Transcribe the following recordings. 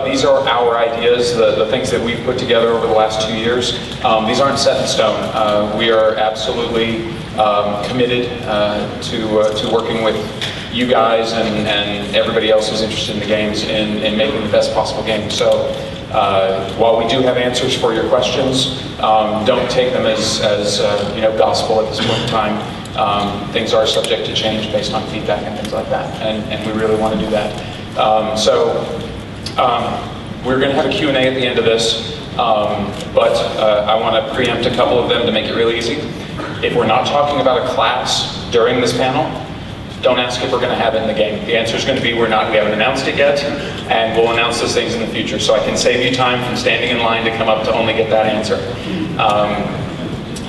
These are our ideas, the things that we've put together over the last 2 years. These aren't set in stone. We are absolutely committed to working with you guys and everybody else who's interested in the games in making the best possible game. So while we do have answers for your questions, don't take them as gospel at this point in time. Things are subject to change based on feedback and things like that, and we really want to do that. We're going to have a Q&A at the end of this, but I want to preempt a couple of them to make it really easy. If we're not talking about a class during this panel, don't ask if we're going to have it in the game. The answer is going to be we haven't announced it yet, and we'll announce those things in the future. So I can save you time from standing in line to come up to only get that answer.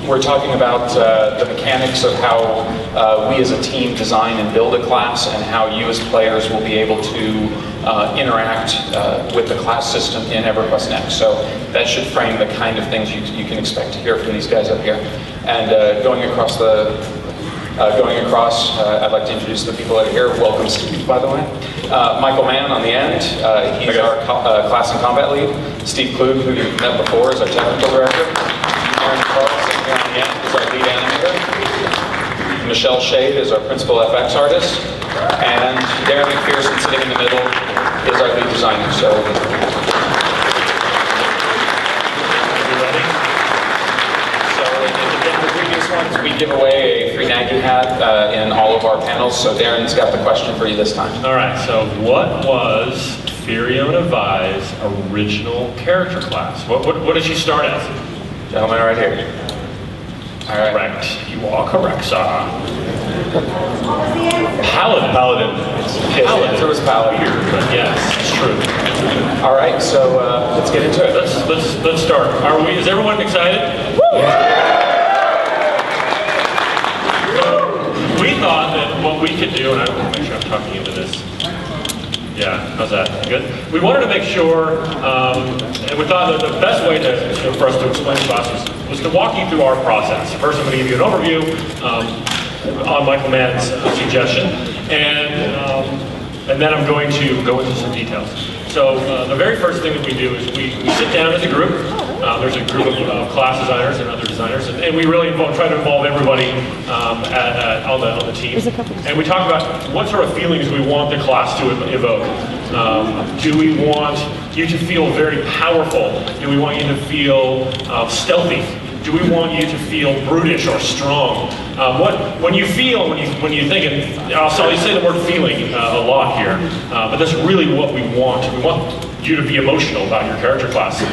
We're talking about the mechanics of how we as a team design and build a class, and how you as players will be able to interact with the class system in EverQuest Next. So that should frame the kind of things you can expect to hear from these guys up here. And going across, I'd like to introduce the people that are here. Welcome, Steve, by the way. Michael Mann on the end. He's our class and combat lead. Steve Klug, who you've met before, is our technical director. Aaron Carlson here on the end is our lead animator. Michelle Shade is our principal FX artist. And Darren McPherson, sitting in the middle, is our lead designer. So, we give away a free Nagy hat in all of our panels, so Darren's got the question for you this time. All right, so what was Fiona Vi's original character class? What did she start as? Gentleman right here. All right. Correct. You are correct, sir. Paladin. His answer was Paladin. Weird, but yes, it's true. All right, so let's get into it. Let's start. Is everyone excited? We thought that what we could do, and I want to make sure I'm talking into this. Yeah, how's that? Good? We wanted to make sure, and we thought that the best way for us to explain the class was to walk you through our process. First, I'm going to give you an overview on Michael Mann's suggestion, and then I'm going to go into some details. So the very first thing that we do is we sit down as a group. There's a group of class designers and other designers, and we really try to involve everybody on the team. And we talk about what sort of feelings we want the class to evoke. Do we want you to feel very powerful? Do we want you to feel stealthy? Do we want you to feel brutish or strong? When you think, and I'll say the word feeling a lot here, but that's really what we want. We want you to be emotional about your character class.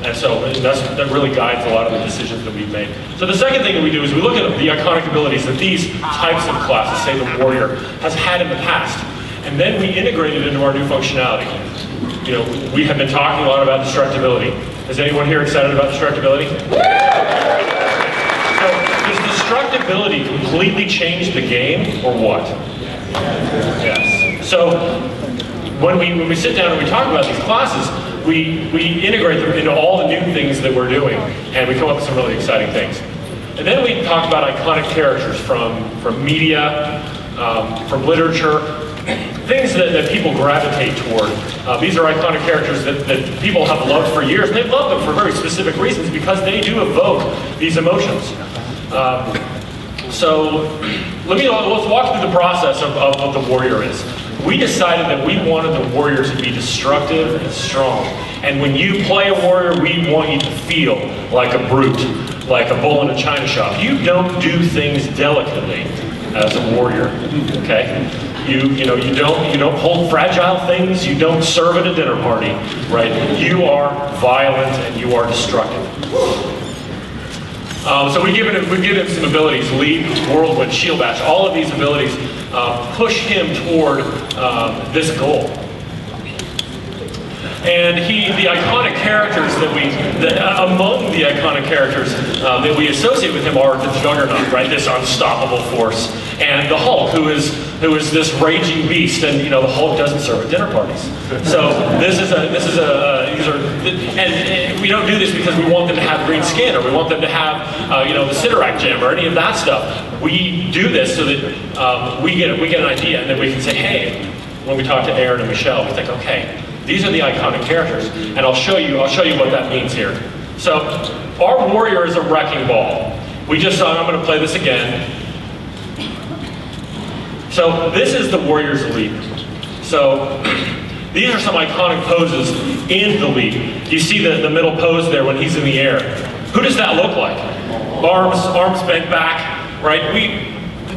And so that really guides a lot of the decisions that we've made. So the second thing that we do is we look at the iconic abilities that these types of classes, say the warrior, has had in the past. And then we integrate it into our new functionality. You know, we have been talking a lot about destructibility. Is anyone here excited about destructibility? So does destructibility completely change the game, or what? Yes. So when we sit down and we talk about these classes, we integrate them into all the new things that we're doing, and we come up with some really exciting things. And then we talk about iconic characters from media, from literature, things that people gravitate toward. These are iconic characters that people have loved for years, and they've loved them for very specific reasons because they do evoke these emotions. So let's walk through the process of what the warrior is. We decided that we wanted the warrior to be destructive and strong. And when you play a warrior, we want you to feel like a brute, like a bull in a china shop. You don't do things delicately as a warrior, okay? You don't hold fragile things. You don't serve at a dinner party, right? You are violent and you are destructive. So we've given him some abilities: leap, whirlwind, shield bash. All of these abilities push him toward this goal. And the iconic characters among the iconic characters that we associate with him are the Juggernaut, right? This unstoppable force, and the Hulk, who is this raging beast. And the Hulk doesn't serve at dinner parties. So and we don't do this because we want them to have green skin, or we want them to have the Sidorak gem, or any of that stuff. We do this so that we get an idea, and then we can say, hey, when we talk to Aaron and Michelle, we think, okay, these are the iconic characters, and I'll show you what that means here. So, our warrior is a wrecking ball. We just saw, I'm going to play this again. So, this is the warrior's leap. So, these are some iconic poses in the leap. You see the middle pose there when he's in the air. Who does that look like? Arms bent back, right?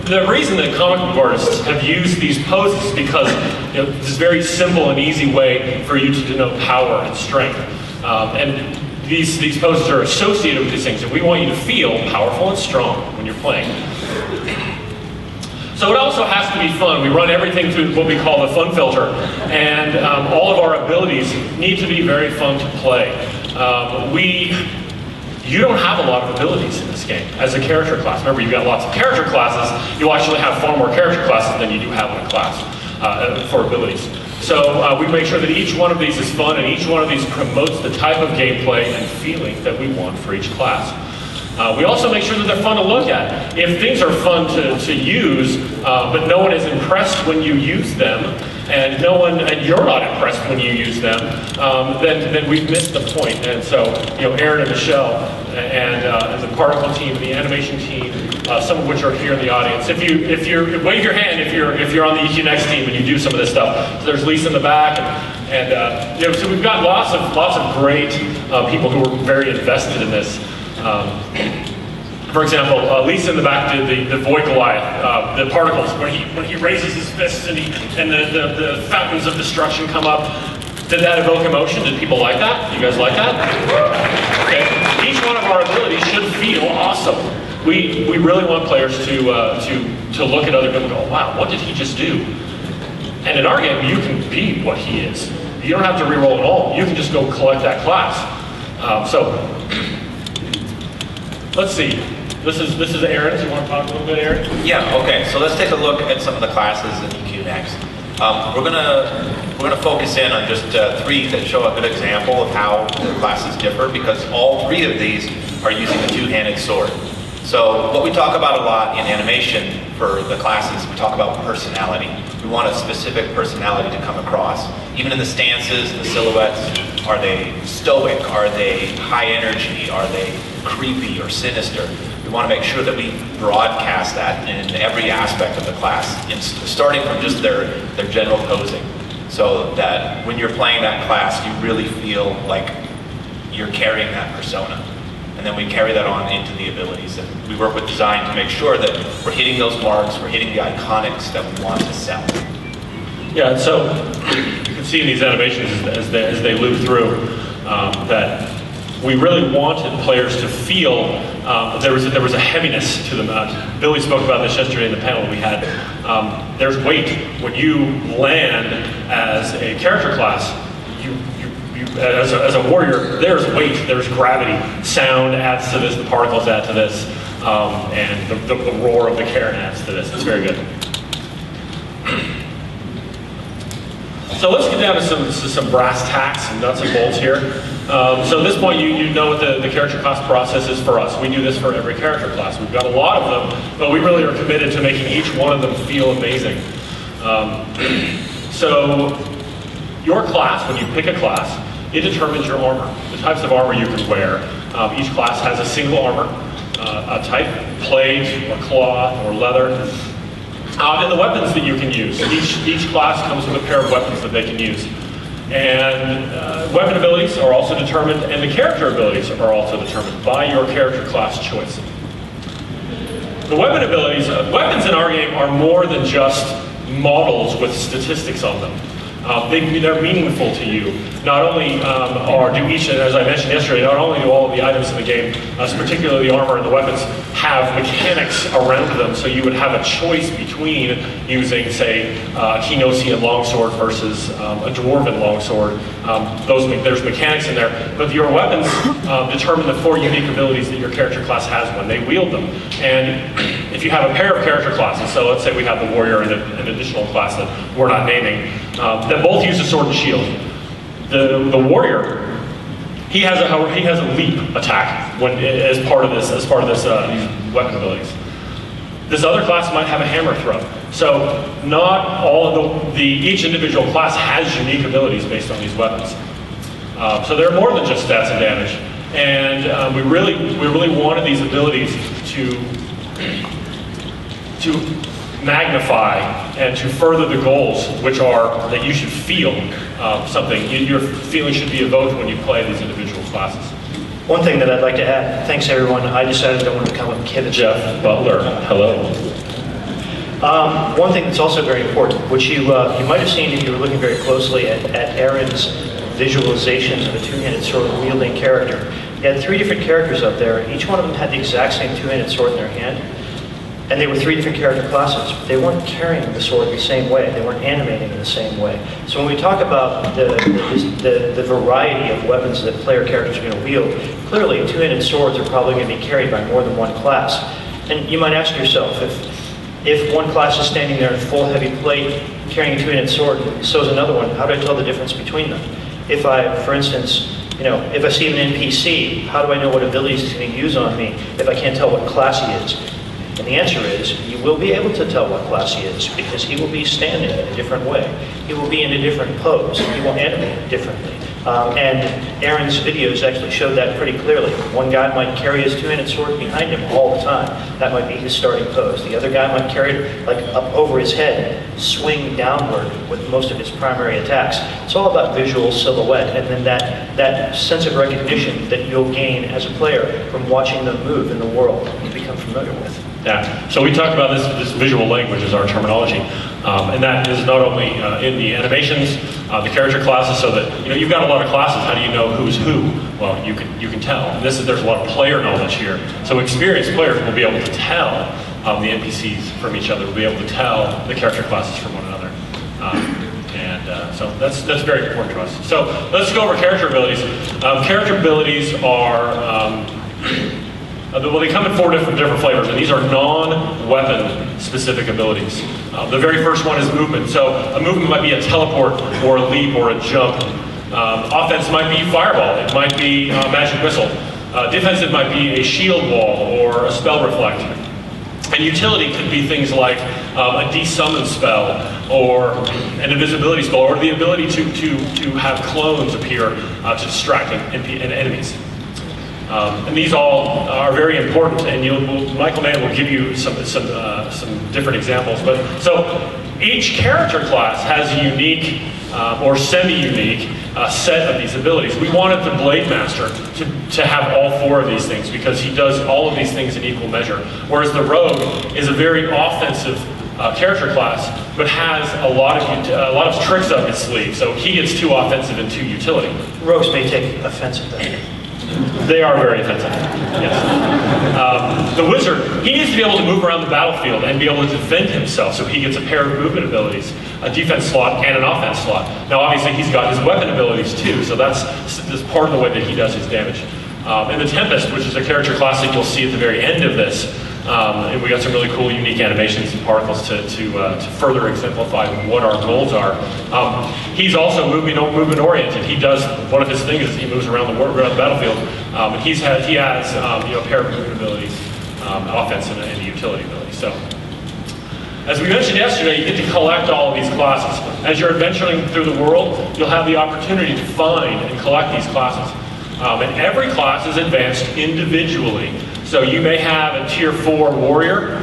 The reason that comic book artists have used these poses is because it's a very simple and easy way for you to denote power and strength. And these poses are associated with these things, and we want you to feel powerful and strong when you're playing. So it also has to be fun. We run everything through what we call the fun filter, and all of our abilities need to be very fun to play. You don't have a lot of abilities in this game as a character class. Remember, you've got lots of character classes. You actually have far more character classes than you do have in a class for abilities. So we make sure that each one of these is fun, and each one of these promotes the type of gameplay and feeling that we want for each class. We also make sure that they're fun to look at. If things are fun to use, but no one is impressed when you use them, and you're not impressed when you use them, then we've missed the point. And so, Aaron and Michelle and the particle team, the animation team, some of which are here in the audience. If you wave your hand if you're on the EQ team and you do some of this stuff. So there's Lisa in the back, and so we've got lots of great people who are very invested in this. For example, Lisa in the back did the Void Goliath, the particles, when he raises his fists and the fountains of destruction come up. Did that evoke emotion? Did people like that? You guys like that? Okay. Each one of our abilities should feel awesome. We really want players to look at other people and go, wow, what did he just do? And in our game, you can be what he is. You don't have to re-roll at all. You can just go collect that class. Let's see. This is Aaron. Do you want to talk a little bit, Aaron? Yeah. Okay. So let's take a look at some of the classes in EQ next. We're gonna focus in on just 3 that show a good example of how the classes differ, because all 3 of these are using a 2-handed sword. So what we talk about a lot in animation for the classes, we talk about personality. We want a specific personality to come across. Even in the stances, the silhouettes, are they stoic? Are they high energy? Are they creepy or sinister? We want to make sure that we broadcast that in every aspect of the class, starting from just their general posing, so that when you're playing that class, you really feel like you're carrying that persona. And then we carry that on into the abilities. And we work with design to make sure that we're hitting those marks, we're hitting the iconics that we want to sell. Yeah, so you can see in these animations as they loop through that we really wanted players to feel there was a heaviness to them. Billy spoke about this yesterday in the panel we had. There's weight. When you land as a character class, as a warrior, there's weight, there's gravity. Sound adds to this, the particles add to this, and the roar of the Karen adds to this. It's very good. So let's get down to some brass tacks, some nuts and bolts here. So at this point, you know what the character class process is for us. We do this for every character class. We've got a lot of them, but we really are committed to making each one of them feel amazing. So your class, when you pick a class, it determines your armor, the types of armor you can wear. Each class has a single armor, a type, plate, or cloth, or leather. And the weapons that you can use. Each class comes with a pair of weapons that they can use. And weapon abilities are also determined, and the character abilities are also determined by your character class choice. The weapon abilities, weapons in our game are more than just models with statistics on them. they're meaningful to you. Not only do each, as I mentioned yesterday, not only do all of the items in the game, particularly the armor and the weapons, have mechanics around them, so you would have a choice between using, say, a Kinosian longsword versus a Dwarven longsword. There's mechanics in there, but your weapons determine the 4 unique abilities that your character class has when they wield them. And if you have a pair of character classes, so let's say we have the warrior and an additional class that we're not naming, that both use a sword and shield. The warrior, he has a leap attack as part of this these weapon abilities. This other class might have a hammer throw. So not all of each individual class has unique abilities based on these weapons. So they're more than just stats and damage. And we really wanted these abilities to magnify and to further the goals, which are that you should feel something. Your feeling should be evoked when you play these individual classes. One thing that I'd like to add, thanks everyone, I decided I want to become a kid. Jeff Butler, hello. One thing that's also very important, which you might have seen if you were looking very closely at Aaron's visualization of a two-handed sword wielding character. He had 3 different characters up there. Each one of them had the exact same two-handed sword in their hand. And they were 3 different character classes. They weren't carrying the sword the same way. They weren't animating in the same way. So when we talk about the variety of weapons that player characters are going to wield, clearly two-handed swords are probably going to be carried by more than one class. And you might ask yourself, if one class is standing there in full heavy plate carrying a two-handed sword, and so is another one, how do I tell the difference between them? If I, for instance, if I see an NPC, how do I know what abilities he's going to use on me if I can't tell what class he is? And the answer is, you will be able to tell what class he is because he will be standing in a different way. He will be in a different pose. He will animate differently. And Aaron's videos actually showed that pretty clearly. One guy might carry his two-handed sword behind him all the time. That might be his starting pose. The other guy might carry it like up over his head, swing downward with most of his primary attacks. It's all about visual silhouette and then that sense of recognition that you'll gain as a player from watching them move in the world that you become familiar with. Yeah, so we talked about this visual language as our terminology, and that is not only in the animations, the character classes, so that you've got a lot of classes. How do you know who's who? Well, you can tell. And there's a lot of player knowledge here. So experienced players will be able to tell the NPCs from each other. Will be able to tell the character classes from one another, so that's very important to us. So let's go over character abilities. Character abilities are. Well, they come in 4 different flavors, and these are non-weapon specific abilities. The very first one is movement. So a movement might be a teleport, or a leap, or a jump. Offense might be fireball. It might be magic missile. Defensive might be a shield wall or a spell reflect. And utility could be things like a desummon spell, or an invisibility spell, or the ability to have clones appear to distract enemies. And these all are very important, and Michael Mann will give you some different examples. But so each character class has a unique or semi-unique set of these abilities. We wanted the Blade Master to have all 4 of these things because he does all of these things in equal measure. Whereas the Rogue is a very offensive character class, but has a lot of tricks up his sleeve. So he gets 2 offensive and 2 utility. Rogues may take offense at that. They are very offensive, yes. The wizard, he needs to be able to move around the battlefield and be able to defend himself, so he gets a pair of movement abilities, a defense slot and an offense slot. Now obviously he's got his weapon abilities too, so that's part of the way that he does his damage. And the Tempest, which is a character class that you'll see at the very end of this, and we got some really cool unique animations and particles to further exemplify what our goals are. He's also movement oriented. He does, one of his things is he moves around the battlefield. And he has a pair of movement abilities, offense and a utility ability. So, as we mentioned yesterday, you get to collect all of these classes. As you're adventuring through the world, you'll have the opportunity to find and collect these classes. And every class is advanced individually. So you may have a tier 4 warrior,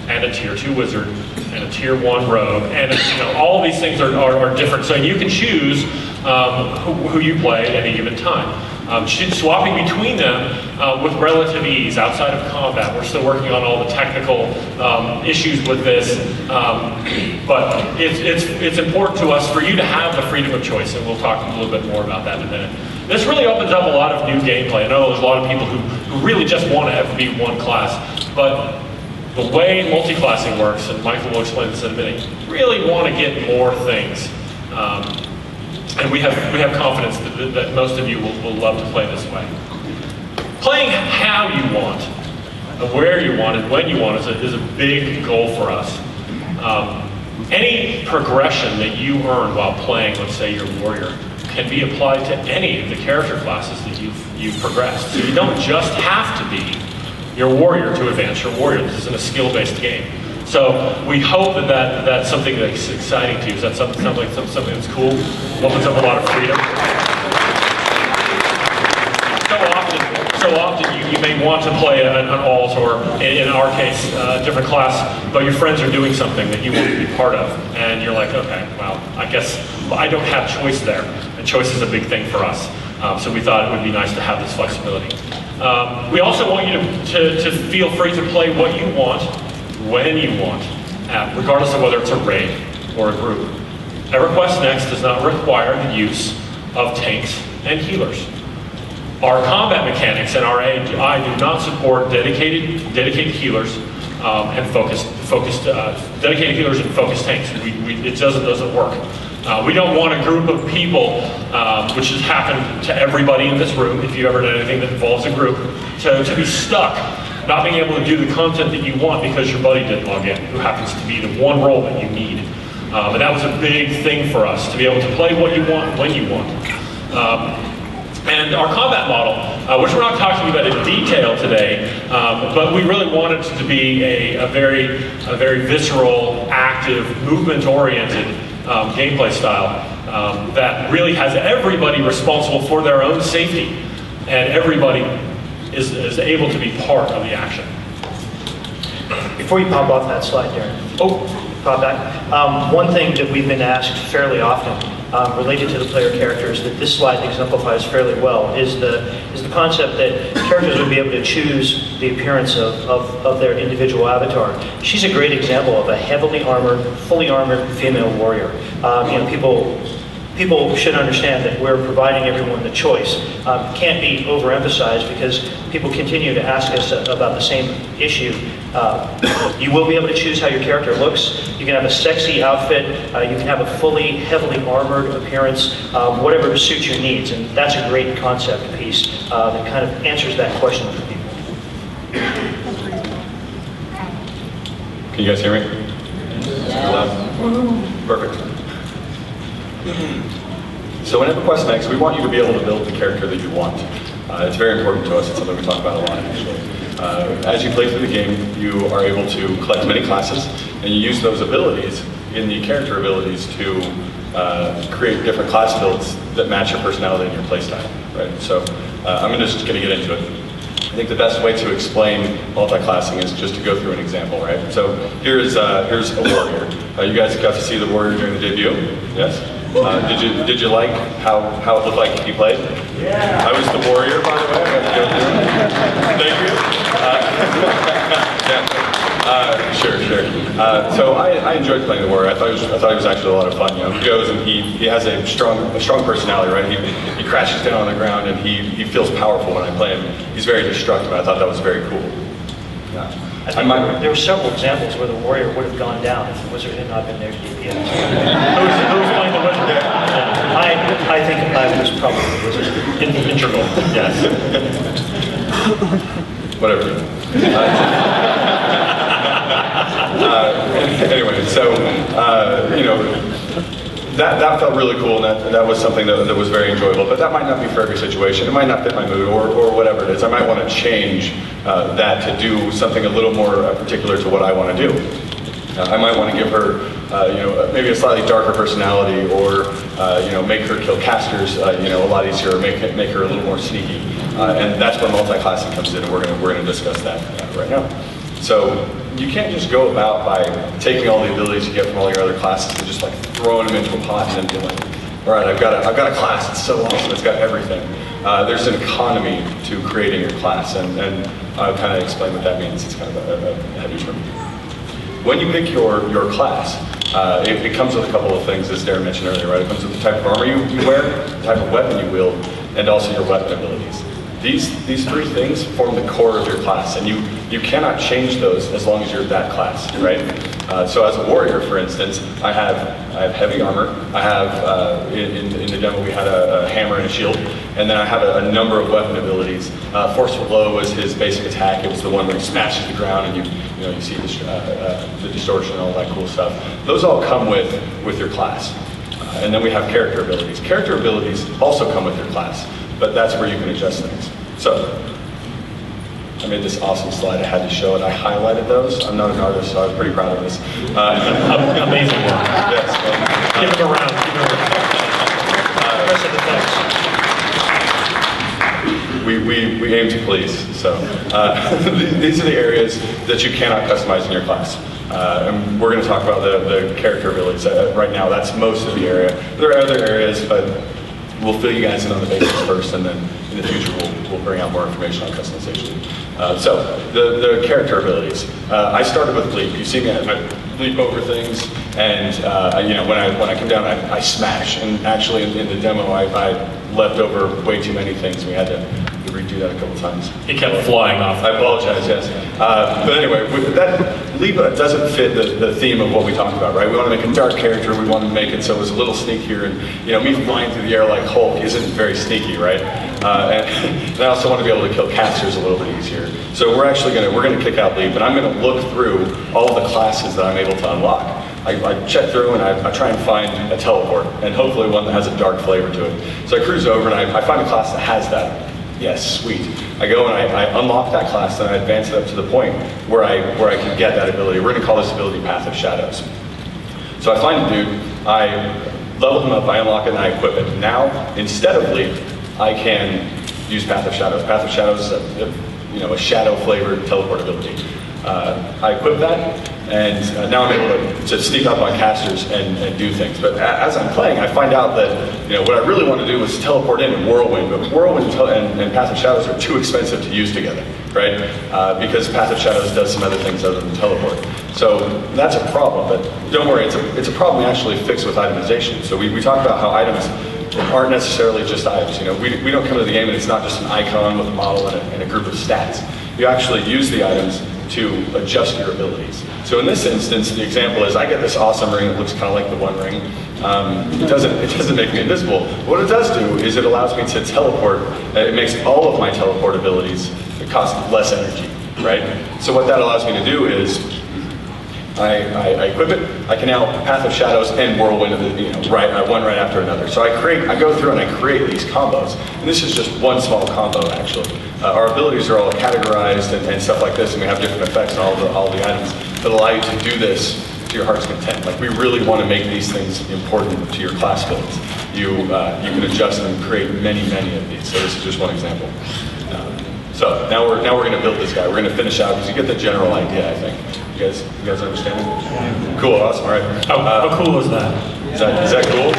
and a tier 2 wizard, and a tier 1 rogue, and all of these things are different. So you can choose who you play at any given time. swapping between them with relative ease outside of combat. We're still working on all the technical issues with this, but it's important to us for you to have the freedom of choice, and we'll talk a little bit more about that in a minute. This really opens up a lot of new gameplay. I know there's a lot of people who really just want to have be one class, but the way multi-classing works, and Michael will explain this in a minute, you really want to get more things. And we have confidence that most of you will love to play this way. Playing how you want, and where you want, and when you want is a big goal for us. Any progression that you earn while playing, let's say your warrior, can be applied to any of the character classes that you've progressed. So you don't just have to be your warrior to advance your warrior. This isn't a skill-based game. So we hope that that's something that's exciting to you. Is that something that's cool? Opens up a lot of freedom. So often you may want to play an alt, or in our case, a different class, but your friends are doing something that you want to be part of, and you're like, okay, well, I guess I don't have choice there, and choice is a big thing for us. So we thought it would be nice to have this flexibility. We also want you to feel free to play what you want, when you want, regardless of whether it's a raid or a group. EverQuest Next does not require the use of tanks and healers. Our combat mechanics and our AI do not support dedicated healers and dedicated healers and focused tanks. It doesn't work. We don't want a group of people, which has happened to everybody in this room, if you ever done anything that involves a group, to be stuck, not being able to do the content that you want because your buddy didn't log in, who happens to be the one role that you need. And that was a big thing for us, to be able to play what you want, when you want. And our combat model, which we're not talking about in detail today, but we really wanted it to be a very visceral, active, movement-oriented gameplay style that really has everybody responsible for their own safety, and everybody is able to be part of the action. Before you pop off that slide, Darren, pop back. One thing that we've been asked fairly often related to the player characters that this slide exemplifies fairly well is the concept that characters would be able to choose the appearance of their individual avatar. She's a great example of a heavily armored, fully armored female warrior. People should understand that we're providing everyone the choice. Can't be overemphasized because people continue to ask us about the same issue. You will be able to choose how your character looks. You can have a sexy outfit. You can have a fully, heavily armored appearance, whatever suits your needs. And that's a great concept piece that kind of answers that question for people. Can you guys hear me? Yeah. Perfect. So in EverQuest Next, we want you to be able to build the character that you want. It's very important to us. It's something we talk about a lot, actually. As you play through the game, you are able to collect many classes, and you use those abilities in the character abilities to create different class builds that match your personality and your playstyle. Right? So I'm just going to get into it. I think the best way to explain multi-classing is just to go through an example, right? So here's a warrior. You guys got to see the warrior during the debut? Yes? Did you like how it looked like he played? Yeah. I was the warrior, by the way. I got to go through it. Thank you. Sure. So I enjoyed playing the warrior. I thought he was actually a lot of fun. You know, he goes and he has a strong personality, right? He crashes down on the ground and he feels powerful when I play him. He's very destructive. I thought that was very cool. Yeah. I think there were several examples where the warrior would have gone down if the wizard had not been there to DPS. Who was playing the wizard? I think I was probably the wizard. Integral, yes. Whatever. Anyway, so that felt really cool, and that was something that was very enjoyable. But that might not be for every situation. It might not fit my mood, or whatever it is. I might want to change that to do something a little more particular to what I want to do. I might want to give her, maybe a slightly darker personality, or make her kill casters, a lot easier, or make her a little more sneaky. And that's where multi-classing comes in, and we're gonna discuss that right now. So you can't just go about by taking all the abilities you get from all your other classes and just like throwing them into a pot and then doing. all right, I've got a class, it's so awesome, it's got everything. There's an economy to creating your class, and I'll kind of explain what that means. It's kind of a heavy term. When you pick your class, it comes with a couple of things, as Darren mentioned earlier, right? It comes with the type of armor you wear, the type of weapon you wield, and also your weapon abilities. These three things form the core of your class, and you cannot change those as long as you're that class, right? So as a warrior, for instance, I have heavy armor. I have, in the demo, we had a hammer and a shield, and then I have a number of weapon abilities. Forceful blow was his basic attack. It was the one where he smashes the ground, and you see the distortion and all that cool stuff. Those all come with your class. And then we have character abilities. Character abilities also come with your class, but that's where you can adjust things. So, I made this awesome slide. I had to show it. I highlighted those. I'm not an artist, so I was pretty proud of this. Amazing work. Yes. Give them around. Give them around. The rest of the text. We aim to please. So these are the areas that you cannot customize in your class. And we're going to talk about the character abilities. Right now, that's most of the area. There are other areas, but we'll fill you guys in on the basics first, and then in the future we'll bring out more information on customization. So the character abilities. I started with leap. You see me, I leap over things, and when I come down, I smash. And actually, in the demo, I left over way too many things. We had to redo that a couple times. He kept flying off. I apologize, yes. But anyway, that leap doesn't fit the theme of what we talked about, right? We want to make a dark character. We want to make it so it was a little sneakier, and me flying through the air like Hulk isn't very sneaky, right? And I also want to be able to kill casters a little bit easier. So we're gonna kick out leap, and I'm gonna look through all of the classes that I'm able to unlock. I check through and I try and find a teleport, and hopefully one that has a dark flavor to it. So I cruise over and I find a class that has that. Yes, sweet. I go and I unlock that class, and I advance it up to the point where I can get that ability. We're going to call this ability Path of Shadows. So I find a dude, I level him up, I unlock it, and I equip it. Now, instead of leap, I can use Path of Shadows. Path of Shadows is a shadow-flavored teleport ability. I equip that, and now I'm able to sneak up on casters and do things. But as I'm playing, I find out that what I really want to do is teleport in Whirlwind, but Whirlwind and Path of Shadows are too expensive to use together, right? Because Path of Shadows does some other things other than teleport. So that's a problem, but don't worry, it's a problem we actually fix with itemization. So we talked about how items aren't necessarily just items. We don't come to the game and it's not just an icon with a model and a group of stats. You actually use the items to adjust your abilities. So in this instance, the example is I get this awesome ring that looks kind of like the One Ring. It doesn't make me invisible. What it does do is it allows me to teleport. It makes all of my teleport abilities cost less energy, right? So what that allows me to do is I equip it. I can now Path of Shadows and Whirlwind, one right after another. So I go through and I create these combos. And this is just one small combo, actually. Our abilities are all categorized and stuff like this, and we have different effects on all the items that allow you to do this to your heart's content. Like, we really want to make these things important to your class builds. You can adjust and create many of these. So this is just one example. So now we're going to build this guy. We're going to finish out because you get the general idea, I think. You guys understand it? Yeah. Cool, awesome, all right. How cool is that? Is that cool?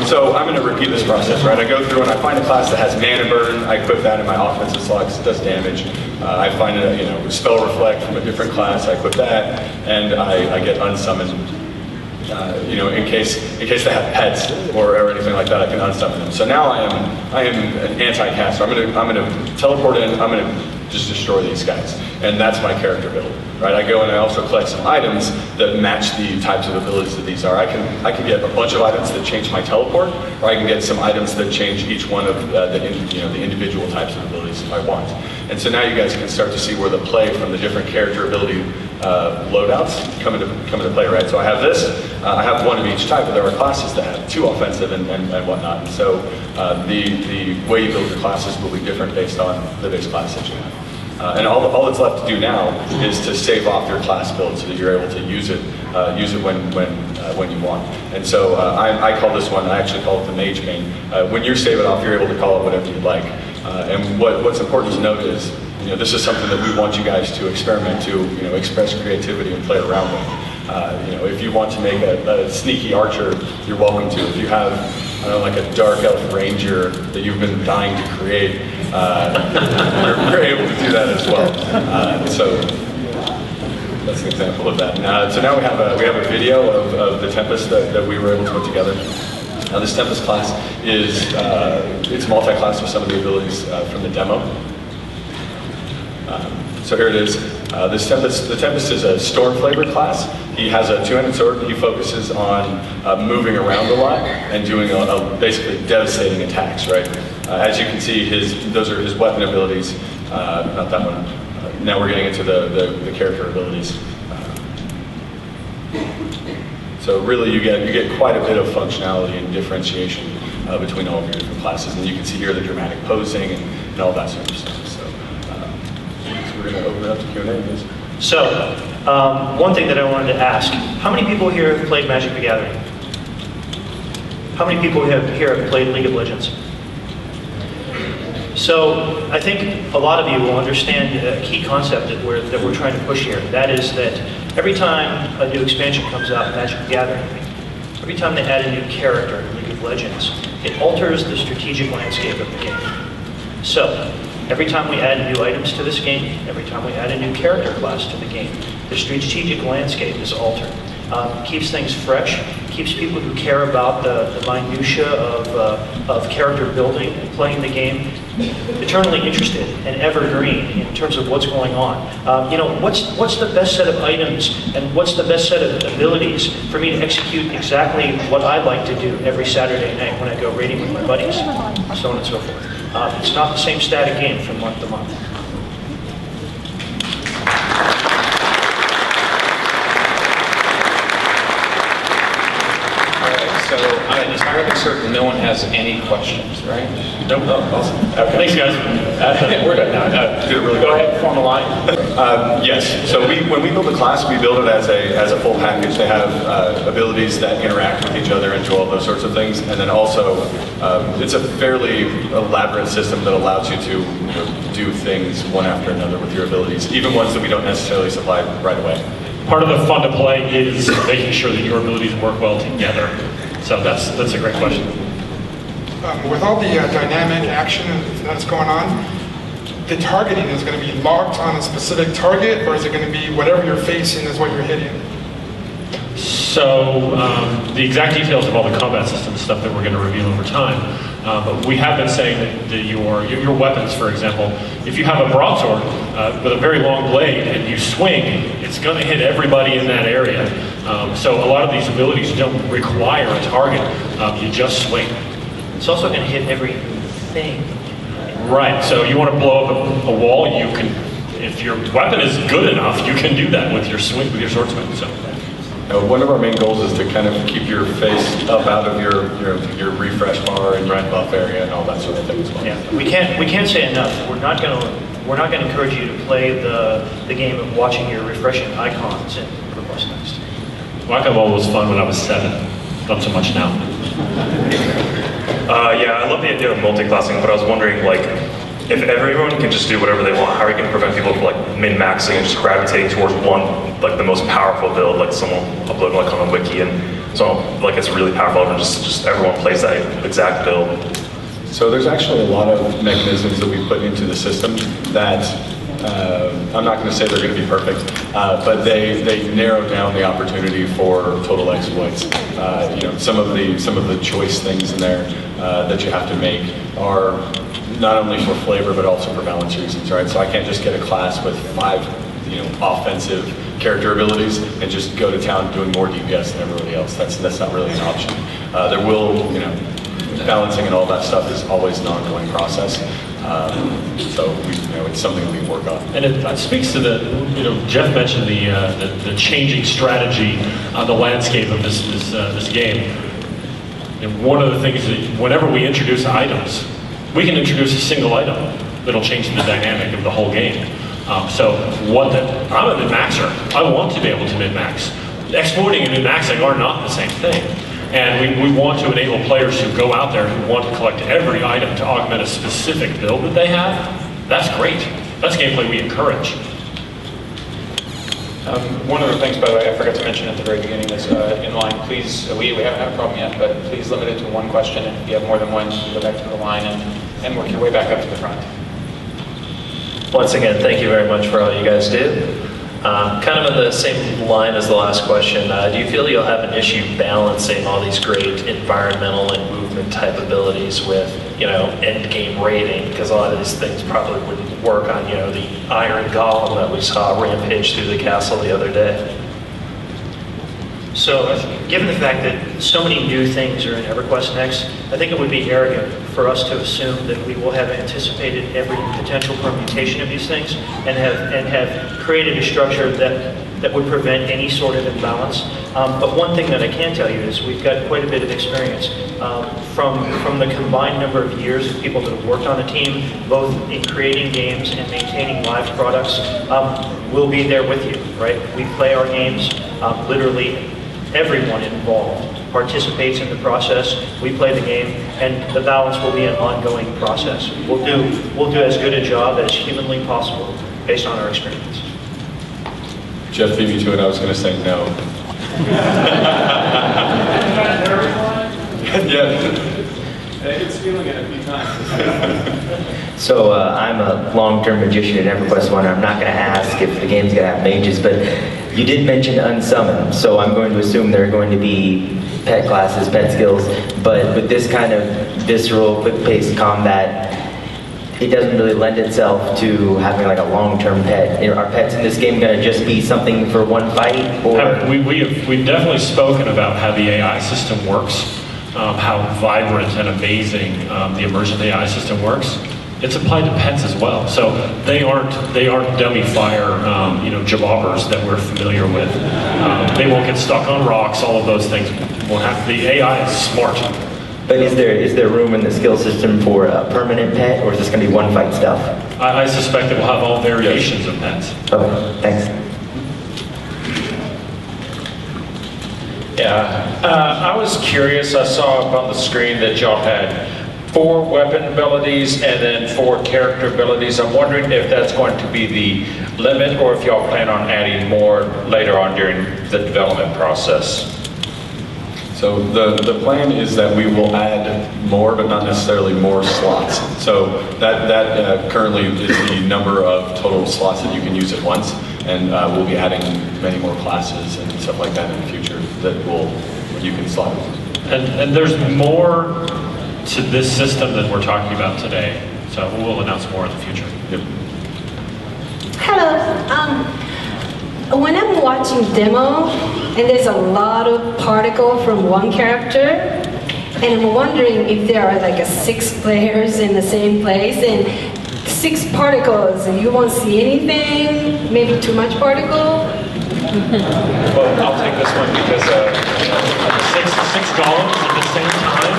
So I'm going to repeat this process, right? I go through and I find a class that has mana burn. I equip that in my offensive slot because it does damage. I find a spell reflect from a different class. I equip that, and I get unsummoned. In case they have pets or anything like that, I can unsummon them. So now I am an anti-caster. I'm gonna teleport in. I'm gonna just destroy these guys, and that's my character build, right? I go and I also collect some items that match the types of abilities that these are. I can get a bunch of items that change my teleport, or I can get some items that change each one of the individual types of abilities if I want. And so now you guys can start to see where the play from the different character ability loadouts come into play, right? So I have this, I have one of each type, but there are classes that have two offensive and whatnot. And so the way you build your classes will be different based on the base class that you have. And all that's left to do now is to save off your class build so that you're able to use it when you want. And so I call this one, I actually call it the Mage Main. When you save it off, you're able to call it whatever you'd like. And what's important to note is, this is something that we want you guys to experiment to, express creativity and play around with. If you want to make a sneaky archer, you're welcome to. If you have, I don't know, like a dark elf ranger that you've been dying to create, you're able to do that as well. So that's an example of that. So now we have a video of the Tempest that we were able to put together. This Tempest class is it's multi-class with some of the abilities from the demo. So here it is. The Tempest is a storm flavored class. He has a two-handed sword. He focuses on moving around a lot and doing basically devastating attacks. Right. As you can see, those are his weapon abilities. Not that one. Now we're getting into the character abilities. So really, you get quite a bit of functionality and differentiation between all of your different classes, and you can see here the dramatic posing and all that sort of stuff. So we're going to open it up to Q&A, please. So, one thing that I wanted to ask, how many people here have played Magic the Gathering? How many people here have played League of Legends? So, I think a lot of you will understand a key concept that we're trying to push here. That is that every time a new expansion comes out in Magic the Gathering, every time they add a new character in League of Legends, it alters the strategic landscape of the game. So, every time we add new items to this game, every time we add a new character class to the game, the strategic landscape is altered. Keeps things fresh, keeps people who care about the minutiae of character building and playing the game eternally interested and evergreen in terms of what's going on. What's the best set of items and what's the best set of abilities for me to execute exactly what I like to do every Saturday night when I go raiding with my buddies, so on and so forth. It's not the same static game from month to month. So I'm entirely certain no one has any questions, right? Nope. Oh, awesome. Okay. Thanks, guys. We're good now. Did it really Go good. ahead, form a line. Yes. So when we build a class, we build it as a full package. They have abilities that interact with each other and do all those sorts of things. And then also, it's a fairly elaborate system that allows you to do things one after another with your abilities, even ones that we don't necessarily supply right away. Part of the fun to play is making sure that your abilities work well together. So that's a great question. With all the dynamic action that's going on, the targeting is going to be locked on a specific target, or is it going to be whatever you're facing is what you're hitting? So the exact details of all the combat system stuff that we're going to reveal over time, but we have been saying that your weapons, for example, if you have a broadsword with a very long blade and you swing, it's going to hit everybody in that area. So a lot of these abilities don't require a target. You just swing. It's also going to hit everything. Right. So you want to blow up a wall, you can. If your weapon is good enough, you can do that with your swing, with your sword swing. So. One of our main goals is to kind of keep your face up out of your refresh bar and your buff area and all that sort of thing as well. Yeah, we can't say enough. We're not going to encourage you to play the game of watching your refreshing icons and what's next. Whack-a-mole was fun when I was 7. Not so much now. Yeah, I love the idea of multi-classing, but I was wondering, like, if everyone can just do whatever they want, how are you going to prevent people from, like, min-maxing and just gravitating towards one, like, the most powerful build, like someone uploading, like, on a wiki, and so, like, it's really powerful, and just everyone plays that exact build? So there's actually a lot of mechanisms that we put into the system that I'm not going to say they're going to be perfect, but they narrow down the opportunity for total exploits. Some of the choice things in there that you have to make are not only for flavor but also for balance reasons, right? So I can't just get a class with 5, offensive character abilities and just go to town doing more DPS than everybody else. That's not really an option. There will, balancing and all that stuff is always an ongoing process. So it's something we work on. And it speaks to Jeff mentioned the changing strategy on the landscape of this game. And one of the things that whenever we introduce items, we can introduce a single item that'll change the dynamic of the whole game. I'm a min-maxer. I want to be able to min-max. Exploiting and min-maxing are not the same thing. And we want to enable players who go out there who want to collect every item to augment a specific build that they have. That's great. That's gameplay we encourage. One of the things, by the way, I forgot to mention at the very beginning is in line, please, we haven't had a problem yet, but please limit it to one question. And if you have more than one, you can go back to the line and work your way back up to the front. Once again, thank you very much for all you guys do. Kind of in the same line as the last question, do you feel you'll have an issue balancing all these great environmental and movement type abilities with, end game rating? Because a lot of these things probably wouldn't work on, the iron golem that we saw rampage through the castle the other day. So, given the fact that so many new things are in EverQuest Next, I think it would be arrogant for us to assume that we will have anticipated every potential permutation of these things and have created a structure that would prevent any sort of imbalance. But one thing that I can tell you is we've got quite a bit of experience from the combined number of years of people that have worked on a team, both in creating games and maintaining live products. We'll be there with you, right? We play our games, literally everyone involved participates in the process. We play the game, and the balance will be an ongoing process. We'll do as good a job as humanly possible based on our experience. Jeff beat me to it. I was going to say no. Yeah. It's feeling it a few times. So I'm a long-term magician at EverQuest 1. I'm not going to ask if the game's going to have mages, but you did mention unsummon, so I'm going to assume there are going to be pet classes, pet skills, but with this kind of visceral, quick-paced combat, it doesn't really lend itself to having like a long-term pet. Are pets in this game going to just be something for one fight? Or? We've definitely spoken about how the AI system works. How vibrant and amazing the emergent AI system works. It's applied to pets as well. So they aren't dummy fire, jabobbers that we're familiar with. They won't get stuck on rocks. All of those things won't happen. The AI is smart. But is there room in the skill system for a permanent pet, or is this going to be one fight stuff? I suspect that we'll have all variations of pets. Okay, thanks. Yeah, I was curious. I saw up on the screen that y'all had 4 weapon abilities and then 4 character abilities. I'm wondering if that's going to be the limit or if y'all plan on adding more later on during the development process. So the plan is that we will add more, but not necessarily more slots. So that currently is the number of total slots that you can use at once, and we'll be adding many more classes and stuff like that in the future that you can slot. And there's more to this system than we're talking about today. So we'll announce more in the future. Yep. Hello. When I'm watching demo, and there's a lot of particle from one character, and I'm wondering if there are like 6 players in the same place, and 6 particles, and you won't see anything, maybe too much particle? Well, I'll take this one because Six golems at the same time.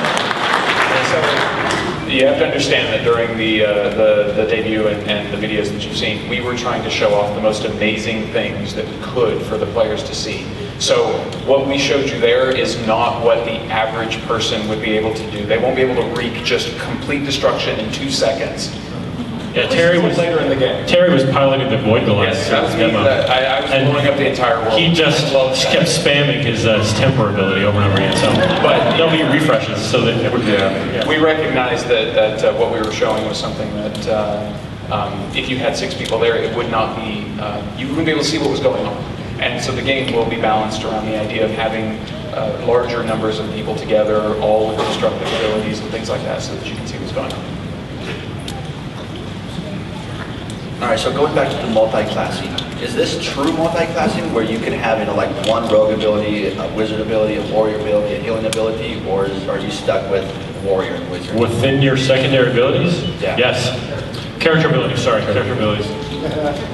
and so you have to understand that during the debut and the videos that you've seen, we were trying to show off the most amazing things that we could for the players to see. So what we showed you there is not what the average person would be able to do. They won't be able to wreak just complete destruction in 2 seconds. Yeah, Terry was later in the game. Terry was piloting the Void Golem. Yes, that was me. I was blowing up the entire world. He just kept spamming his temper ability over and over again. So, but there'll be refreshes so that it would. Yeah. We recognized that what we were showing was something that if you had 6 people there, it would not be. You wouldn't be able to see what was going on. And so the game will be balanced around the idea of having larger numbers of people together, all with destructive abilities and things like that, so that you can see what's going on. All right, so going back to the multi-classing, is this true multi-classing where you can have, like one rogue ability, a wizard ability, a warrior ability, a healing ability, or are you stuck with warrior and wizard? Within your secondary abilities? Yeah. Yes. Character abilities, character abilities.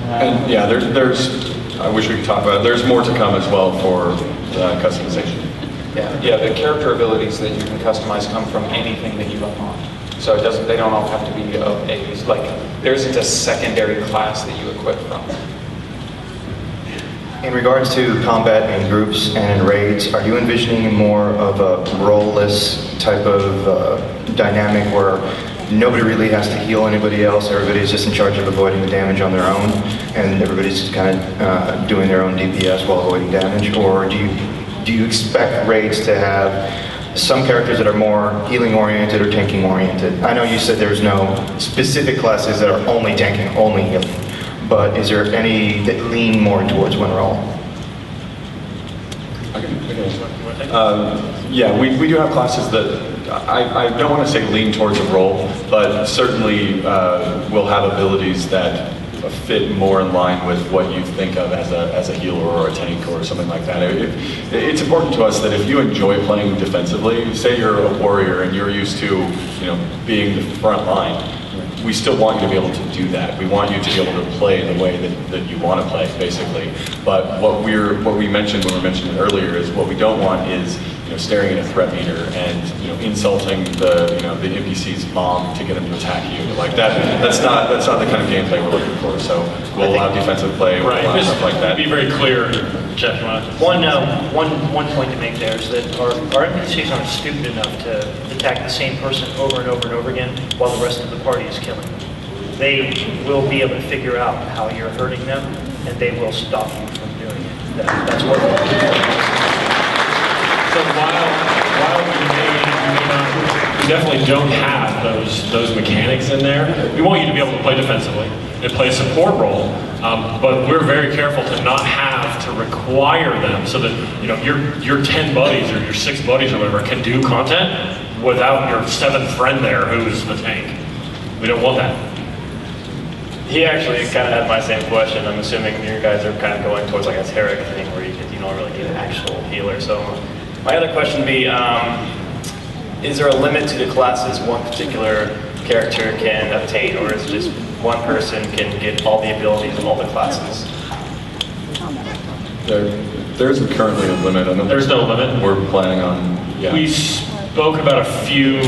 And yeah, there's I wish we could talk about it. There's more to come as well for customization. Yeah, the character abilities that you can customize come from anything that you unlock. So they don't all have to be there isn't a secondary class that you equip from. In regards to combat in groups and in raids, are you envisioning more of a role-less type of dynamic where nobody really has to heal anybody else. Everybody's just in charge of avoiding the damage on their own, and everybody's just kind of doing their own DPS while avoiding damage? Or do you expect raids to have some characters that are more healing oriented or tanking oriented? I know you said there's no specific classes that are only tanking, only healing, but is there any that lean more towards one role? Yeah, we do have classes that I don't want to say lean towards a role, but certainly will have abilities that fit more in line with what you think of as a healer or a tank or something like that. It's important to us that if you enjoy playing defensively, say you're a warrior and you're used to being the front line, we still want you to be able to do that. We want you to be able to play the way that you want to play, basically. But what we mentioned when we mentioned it earlier is what we don't want is staring at a threat meter and insulting the NPC's mom to get him to attack you. Like that's not the kind of gameplay we're looking for. So we'll allow defensive play, we'll allow stuff like that. Be very clear, Jeff. One point to make there is that our NPCs aren't stupid enough to attack the same person over and over and over again while the rest of the party is killing them. They will be able to figure out how you're hurting them, and they will stop you from doing it. That's what we're doing. So while we definitely don't have those mechanics in there, we want you to be able to play defensively and play a support role, but we're very careful to not have to require them so that your 10 buddies or your 6 buddies or whatever can do content without your 7th friend there who's the tank. We don't want that. He actually kind of had my same question. I'm assuming you guys are kind of going towards like a Tarek thing where you don't really need an actual healer. So my other question would be, is there a limit to the classes one particular character can obtain, or is it just one person can get all the abilities of all the classes? There isn't currently a limit. There's no limit. We're planning on, yeah. We spoke about a few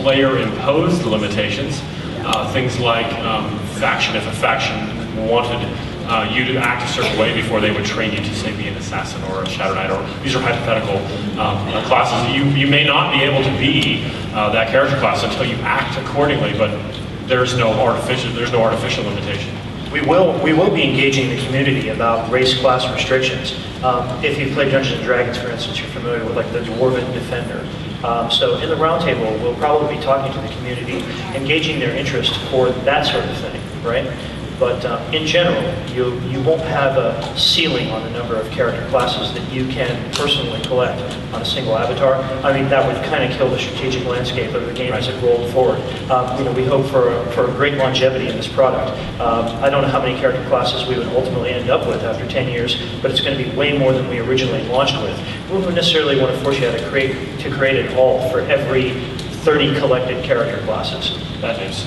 player-imposed limitations. Things like faction. If a faction wanted you to act a certain way before they would train you to, say, be an assassin or a Shadow Knight, or these are hypothetical classes. You may not be able to be that character class until you act accordingly, but there's no artificial limitation. We will be engaging the community about race class restrictions. If you've played Dungeons & Dragons, for instance, you're familiar with like the Dwarven Defender. So in the roundtable, we'll probably be talking to the community, engaging their interest for that sort of thing, right? But in general, you won't have a ceiling on the number of character classes that you can personally collect on a single avatar. I mean, that would kind of kill the strategic landscape of the game as it rolled forward. We hope for great longevity in this product. I don't know how many character classes we would ultimately end up with after 10 years, but it's going to be way more than we originally launched with. We wouldn't necessarily want to force you to create it all for every 30 collected character classes. That is.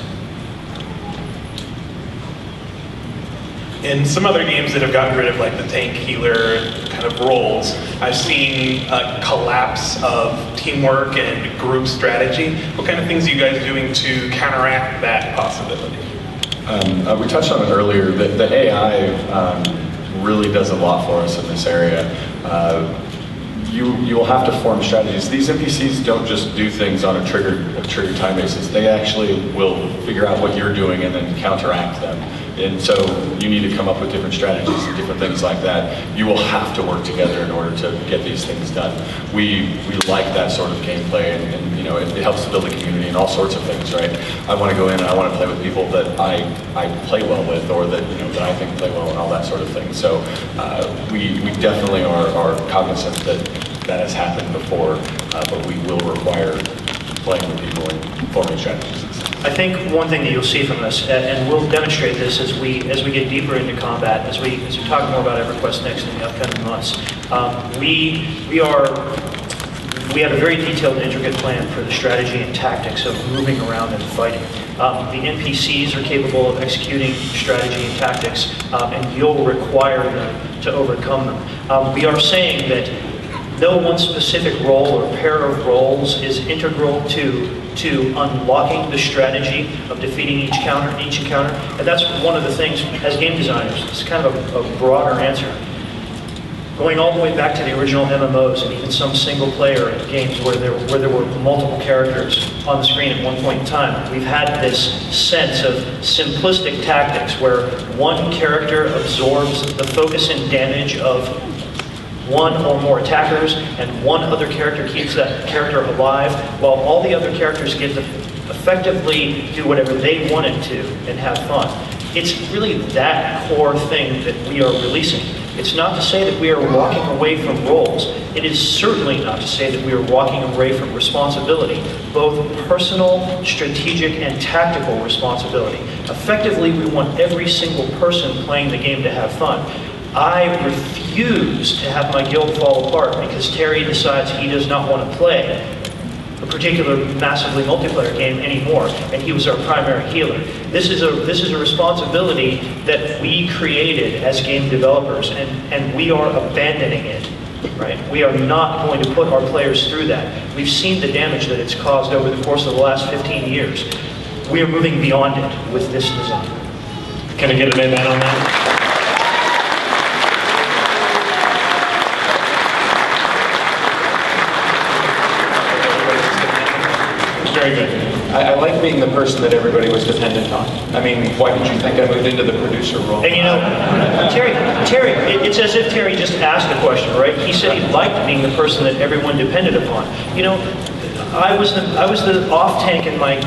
In some other games that have gotten rid of like the tank healer kind of roles, I've seen a collapse of teamwork and group strategy. What kind of things are you guys doing to counteract that possibility? We touched on it earlier. The AI really does a lot for us in this area. You will have to form strategies. These NPCs don't just do things on a trigger time basis. They actually will figure out what you're doing and then counteract them. And so you need to come up with different strategies and different things like that. You will have to work together in order to get these things done. We like that sort of gameplay, and it helps to build a community and all sorts of things, right? I want to go in and I want to play with people that I play well with, or that that I think play well, and all that sort of thing. So we definitely are cognizant that has happened before, but we will require playing with people and forming strategies. I think one thing that you'll see from us, and we'll demonstrate this as we get deeper into combat, as we talk more about EverQuest next in the upcoming months, we have a very detailed and intricate plan for the strategy and tactics of moving around and fighting. The NPCs are capable of executing strategy and tactics, and you'll require them to overcome them. We are saying that no one specific role or pair of roles is integral to unlocking the strategy of defeating each encounter. And that's one of the things, as game designers, it's kind of a broader answer. Going all the way back to the original MMOs and even some single-player games where there were multiple characters on the screen at one point in time, we've had this sense of simplistic tactics where one character absorbs the focus and damage of one or more attackers, and one other character keeps that character alive, while all the other characters get to effectively do whatever they wanted to and have fun. It's really that core thing that we are releasing. It's not to say that we are walking away from roles. It is certainly not to say that we are walking away from responsibility, both personal, strategic, and tactical responsibility. Effectively, we want every single person playing the game to have fun. I refuse to have my guild fall apart because Terry decides he does not want to play a particular massively multiplayer game anymore, and he was our primary healer. This is a responsibility that we created as game developers, and we are abandoning it. Right? We are not going to put our players through that. We've seen the damage that it's caused over the course of the last 15 years. We are moving beyond it with this design. Can I get an amen on that? Very good. I like being the person that everybody was dependent on. I mean, why did you think I moved into the producer role? And you know, Terry, it's as if Terry just asked the question, right? He said he liked being the person that everyone depended upon. You know, I was the off tank in my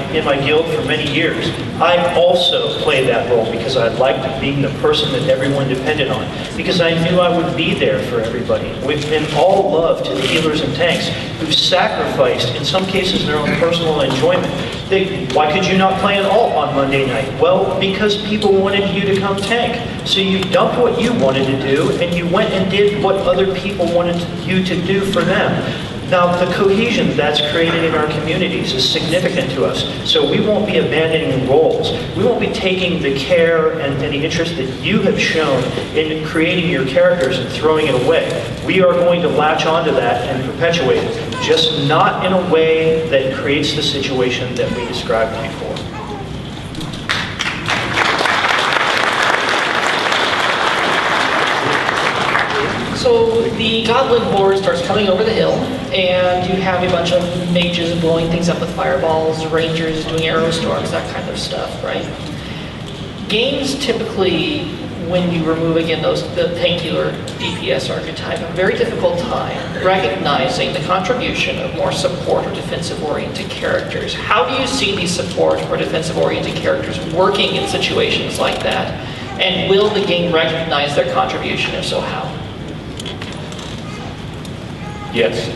guild for many years. I also played that role because I liked being the person that everyone depended on, because I knew I would be there for everybody. In all love to the healers and tanks who sacrificed, in some cases, their own personal enjoyment. Why could you not play at all on Monday night? Well, because people wanted you to come tank. So you dumped what you wanted to do, and you went and did what other people wanted you to do for them. Now, the cohesion that's created in our communities is significant to us, so we won't be abandoning roles. We won't be taking the care and the interest that you have shown in creating your characters and throwing it away. We are going to latch onto that and perpetuate it, just not in a way that creates the situation that we described before. So the goblin horde starts coming over the hill, and you have a bunch of mages blowing things up with fireballs, rangers doing arrow storms, that kind of stuff, right? Games typically, when you remove again the tank healer DPS archetype, have a very difficult time recognizing the contribution of more support or defensive-oriented characters. How do you see these support or defensive-oriented characters working in situations like that? And will the game recognize their contribution? If so, how? Yes.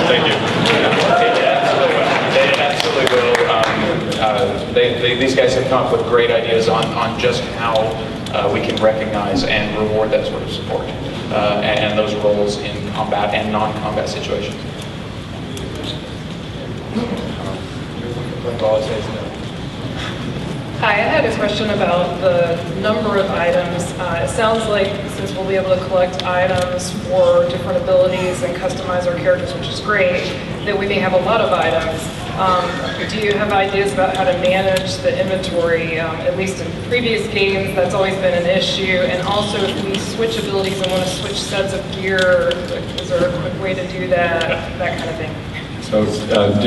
Thank you. They absolutely will. These guys have come up with great ideas on just how we can recognize and reward that sort of support and those roles in combat and non-combat situations. Hi, I had a question about the number of items. It sounds like since we'll be able to collect items for different abilities and customize our characters, which is great, that we may have a lot of items. Do you have ideas about how to manage the inventory? At least in previous games, that's always been an issue. And also, if we switch abilities and want to switch sets of gear, is there a quick way to do that? That kind of thing. So,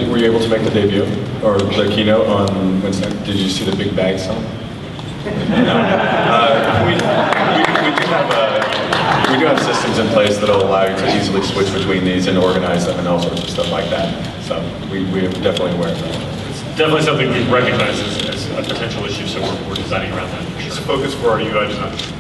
were you able to make the debut or the keynote on Wednesday? Did you see the big bag song? We do have systems in place that will allow you to easily switch between these and organize them and all sorts of stuff like that. So we are definitely aware of that. It's definitely something we recognize as a potential issue, so we're designing around that. It's a focus for our UI designers.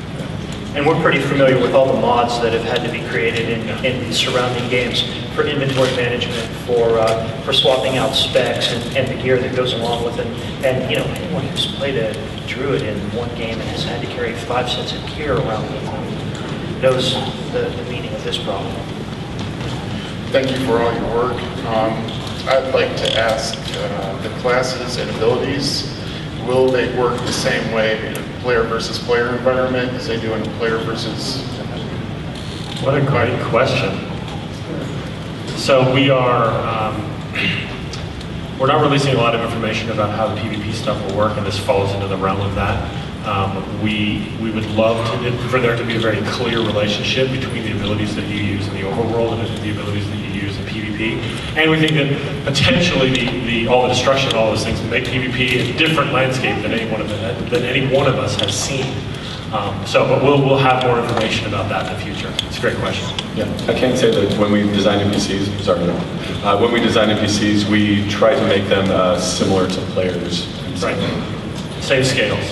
And we're pretty familiar with all the mods that have had to be created in surrounding games for inventory management, for swapping out specs and the gear that goes along with it. And you know, anyone who's played a druid in one game and has had to carry 5 sets of gear around with them knows the meaning of this problem. Thank you for all your work. I'd like to ask the classes and abilities, will they work the same way in a player versus player environment as they do in a player versus... What a great question. So we are, we're not releasing a lot of information about how the PvP stuff will work, and this falls into the realm of that. We would love for there to be a very clear relationship between the abilities that you use in the overworld and the abilities that you use in PvP. And we think that potentially all the destruction and all those things make PvP a different landscape than any one of us has seen. But we'll have more information about that in the future. It's a great question. Yeah, I can say that when we design NPCs, when we design NPCs, we try to make them similar to players. Right. Same scales.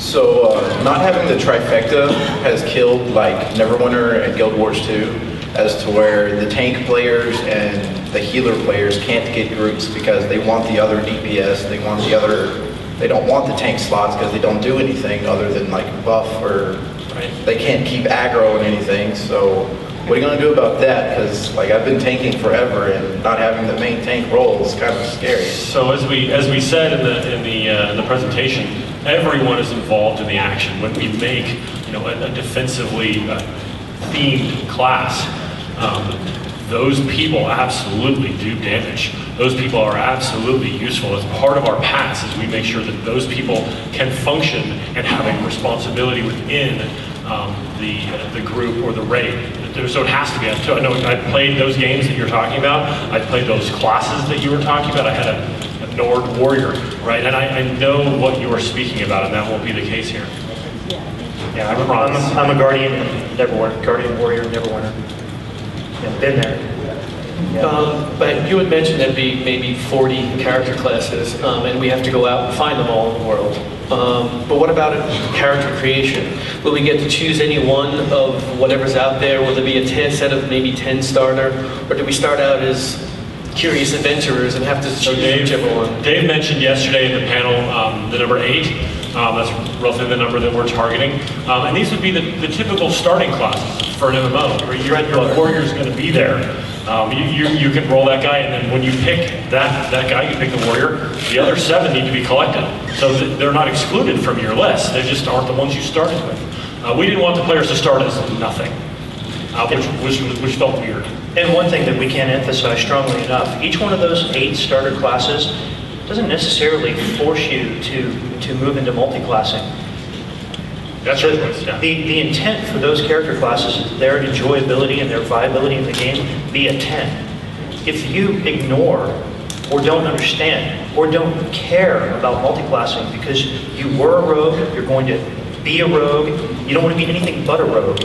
So not having the trifecta has killed like Neverwinter and Guild Wars 2, as to where the tank players and the healer players can't get groups because they want the other DPS, they don't want the tank slots because they don't do anything other than like buff, or they can't keep aggro and anything. So what are you going to do about that? Because like I've been tanking forever, and not having the main tank role is kind of scary. So as we said in the presentation, everyone is involved in the action. When we make a defensively themed class, those people absolutely do damage. Those people are absolutely useful. As part of our pass is we make sure that those people can function and have a responsibility within the group or the raid. So it has to be. I know I played those games that you're talking about. I played those classes that you were talking about. I had a Nord warrior, right? And I know what you are speaking about, and that won't be the case here. Yeah, I'm a guardian, Neverwinter. Guardian warrior, Neverwinter. Yeah, been there. But you had mentioned there'd be maybe 40 character classes, and we have to go out and find them all in the world. But what about character creation? Will we get to choose any one of whatever's out there? Will there be a set of maybe 10 starter? Or do we start out as curious adventurers and have to choose whichever one? Dave mentioned yesterday in the panel the number 8. That's roughly the number that we're targeting. And these would be the typical starting classes for an MMO, where your warrior's going to be there. You can roll that guy, and then when you pick that guy, you pick the warrior, the other 7 need to be collected. So they're not excluded from your list. They just aren't the ones you started with. We didn't want the players to start as nothing, which felt weird. And one thing that we can't emphasize strongly enough, each one of those 8 starter classes doesn't necessarily force you to move into multi-classing. That's so right. The intent for those character classes is their enjoyability and their viability in the game be a 10. If you ignore or don't understand or don't care about multi-classing because you were a rogue, you're going to be a rogue, you don't want to be anything but a rogue,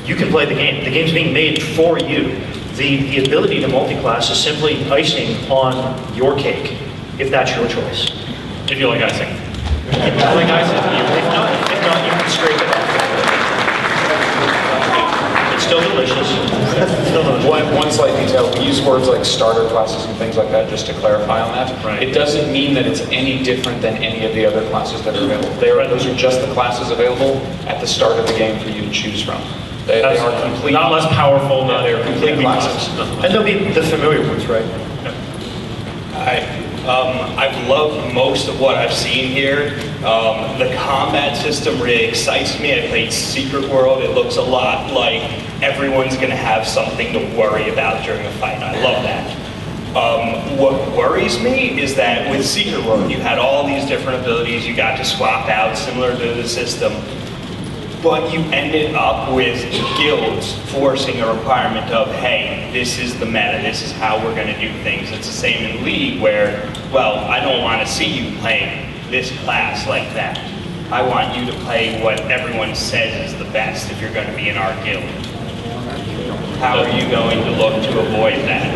you can play the game. The game's being made for you. The ability to multi-class is simply icing on your cake, if that's your choice. If you like icing. If you like icing, if not, you can scrape it off. It's still delicious. One slight detail, we use words like starter classes and things like that just to clarify on that. Right. It doesn't mean that it's any different than any of the other classes that are available. Those are just the classes available at the start of the game for you to choose from. They are complete. Not less powerful. Yeah, they're complete classes. And they'll be the familiar ones, right? I've loved most of what I've seen here. The combat system really excites me. I played Secret World. It looks a lot like everyone's going to have something to worry about during a fight. I love that. What worries me is that with Secret World, you had all these different abilities you got to swap out, similar to the system. But you ended up with guilds forcing a requirement of, hey, this is the meta, this is how we're going to do things. It's the same in League where, well, I don't want to see you playing this class like that. I want you to play what everyone says is the best if you're going to be in our guild. How are you going to look to avoid that?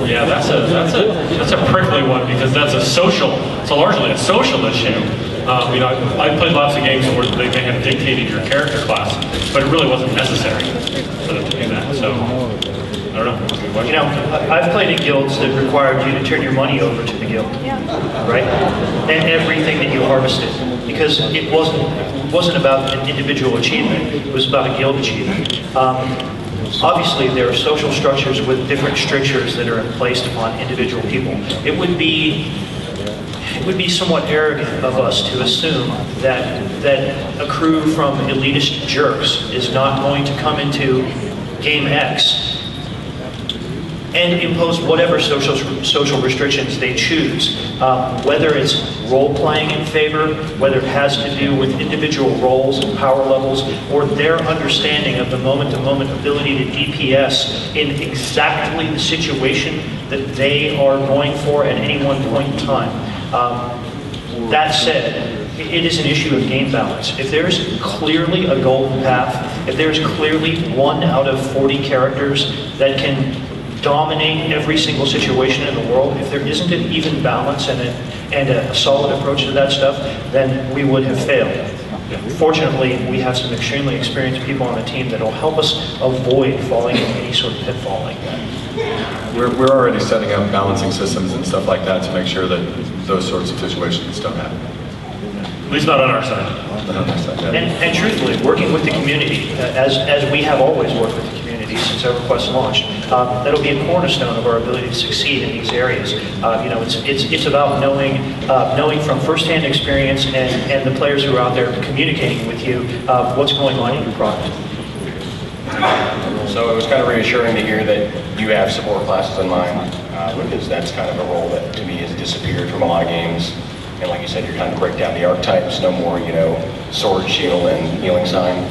Yeah, that's a prickly one because that's it's largely a social issue. I played lots of games where they may have dictated your character class, but it really wasn't necessary for them to do that. So, I don't know. I've played in guilds that required you to turn your money over to the guild, right? And everything that you harvested, because it wasn't about an individual achievement; it was about a guild achievement. Obviously, there are social structures with different strictures that are placed upon individual people. It would be somewhat arrogant of us to assume that a crew from elitist jerks is not going to come into Game X and impose whatever social restrictions they choose. Whether it's role-playing in favor, whether it has to do with individual roles and power levels, or their understanding of the moment-to-moment ability to DPS in exactly the situation that they are going for at any one point in time. That said, it is an issue of game balance. If there's clearly a golden path, if there's clearly 1 out of 40 characters that can dominate every single situation in the world, if there isn't an even balance and a solid approach to that stuff, then we would have failed. Fortunately, we have some extremely experienced people on the team that will help us avoid falling into any sort of pitfall like that. We're already setting up balancing systems and stuff like that to make sure that those sorts of situations don't happen. At least not on our side. And truthfully, working with the community, as we have always worked with the community since EverQuest launched, that'll be a cornerstone of our ability to succeed in these areas. It's about knowing from firsthand experience and the players who are out there communicating with you what's going on in your product. So it was kind of reassuring to hear that you have support classes in mind, because that's kind of a role that to me has disappeared from a lot of games. And like you said, you're trying to break down the archetypes, no more, sword, shield, and healing sign.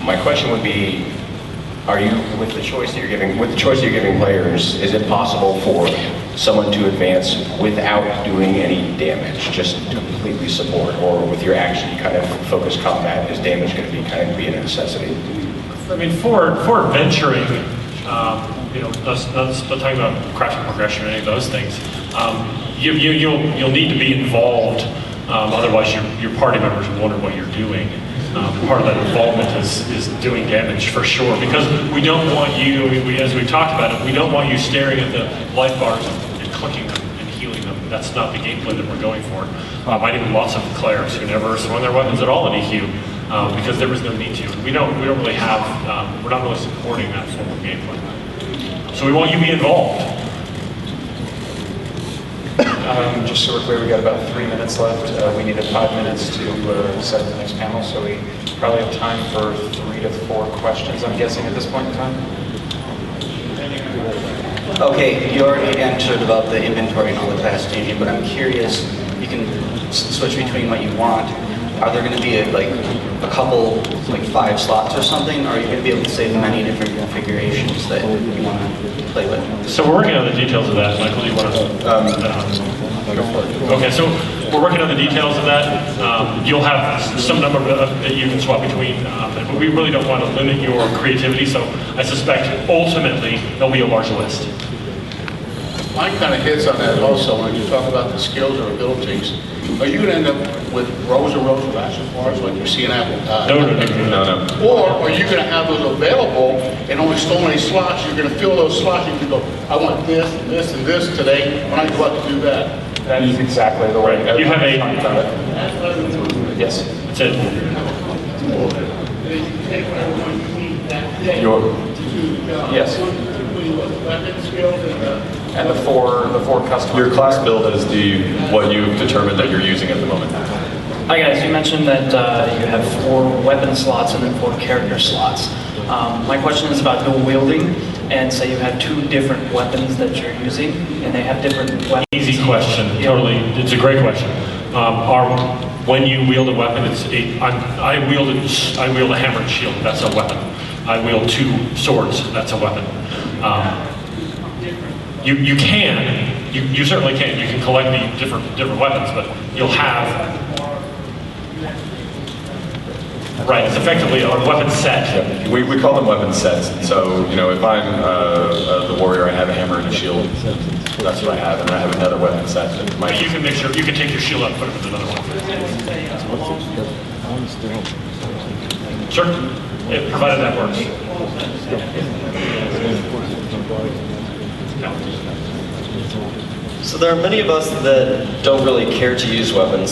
My question would be, are you, with the choice that you're giving players, is it possible for someone to advance without doing any damage, just completely support, or with your action kind of focused combat, is damage going to be kind of be a necessity? I mean, for adventuring, not talking about crafting progression or any of those things, you'll need to be involved. Otherwise, your party members will wonder what you're doing. Part of that involvement is doing damage for sure, because we don't want you, as we talked about it, we don't want you staring at the life bars and clicking them and healing them. That's not the gameplay that we're going for. I knew lots of clerics who never swung their weapons at all in EQ because there was no need to. And we don't really have, we're not really supporting that form of gameplay. So we want you to be involved. Just so we're clear, we got about 3 minutes left. We needed 5 minutes to set up the next panel, so we probably have time for 3 to 4 questions, I'm guessing, at this point in time. Okay, you already answered about the inventory and all the class changing, but I'm curious, you can switch between what you want. Are there going to be a couple, 5 slots or something? Or are you going to be able to save many different configurations that you want to play with? So we're working on the details of that. Michael, do you want to? Okay, so we're working on the details of that. You'll have some number that you can swap between, but we really don't want to limit your creativity, so I suspect ultimately there'll be a large list. Mine kind of hits on that also when you talk about the skills or abilities. Are you going to end up with rows and rows of action bars like you see in Apple Pie? No. Or are you going to have those available and only so many slots? You're going to fill those slots and you can go, I want this, and this, and this today when I go out to do that. That is exactly the way. You have a... Yes. That's it. Yes. And the four customers. Your class build is what you've determined that you're using at the moment. Hi guys, you mentioned that you have 4 weapon slots and then 4 character slots. My question is about dual wielding, and say you have 2 different weapons that you're using, and they have different weapons. Easy question, totally. It's a great question. When you wield a weapon, I wield a hammer and shield. That's a weapon. I wield 2 swords. That's a weapon. You certainly can. You can collect the different weapons, but you'll have. Right, it's effectively a weapon set. Yeah. We call them weapon sets. So, if I'm the warrior, I have a hammer and a shield. That's what I have, and I have another weapon set. That you can make sure you can take your shield out and put it with another one. Sure, provided that works. So there are many of us that don't really care to use weapons,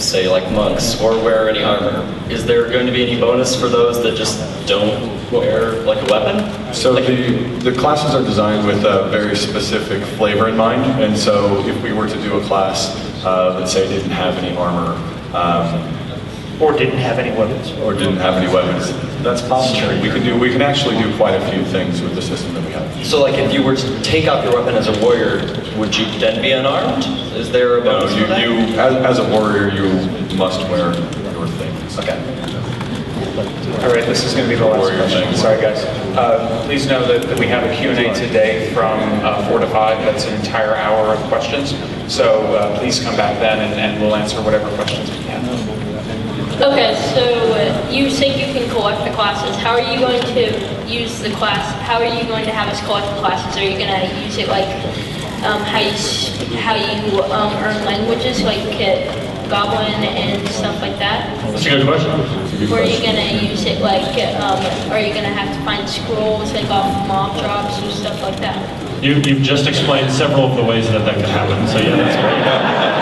say like monks, or wear any armor. Is there going to be any bonus for those that just don't wear like a weapon? So the classes are designed with a very specific flavor in mind, and so if we were to do a class that say didn't have any armor, or didn't have any weapons, That's possible. We can actually do quite a few things with the system that we have. So like if you were to take out your weapon as a warrior, would you then be unarmed? Is there a bonus for that? As a warrior, you must wear your things. Okay. All right, this is going to be the last question. Sorry, guys. Please know that we have a Q&A today from 4 to 5. That's an entire hour of questions. So please come back then, and we'll answer whatever questions we can. Okay, so you say you can collect the classes. How are you going to use the class? How are you going to have us collect the classes? Are you going to use it like how you earn languages, like Goblin and stuff like that? That's a good question. Or are you going to use it like, are you going to have to find scrolls like off mob drops or stuff like that? You've just explained several of the ways that could happen, so yeah, that's great.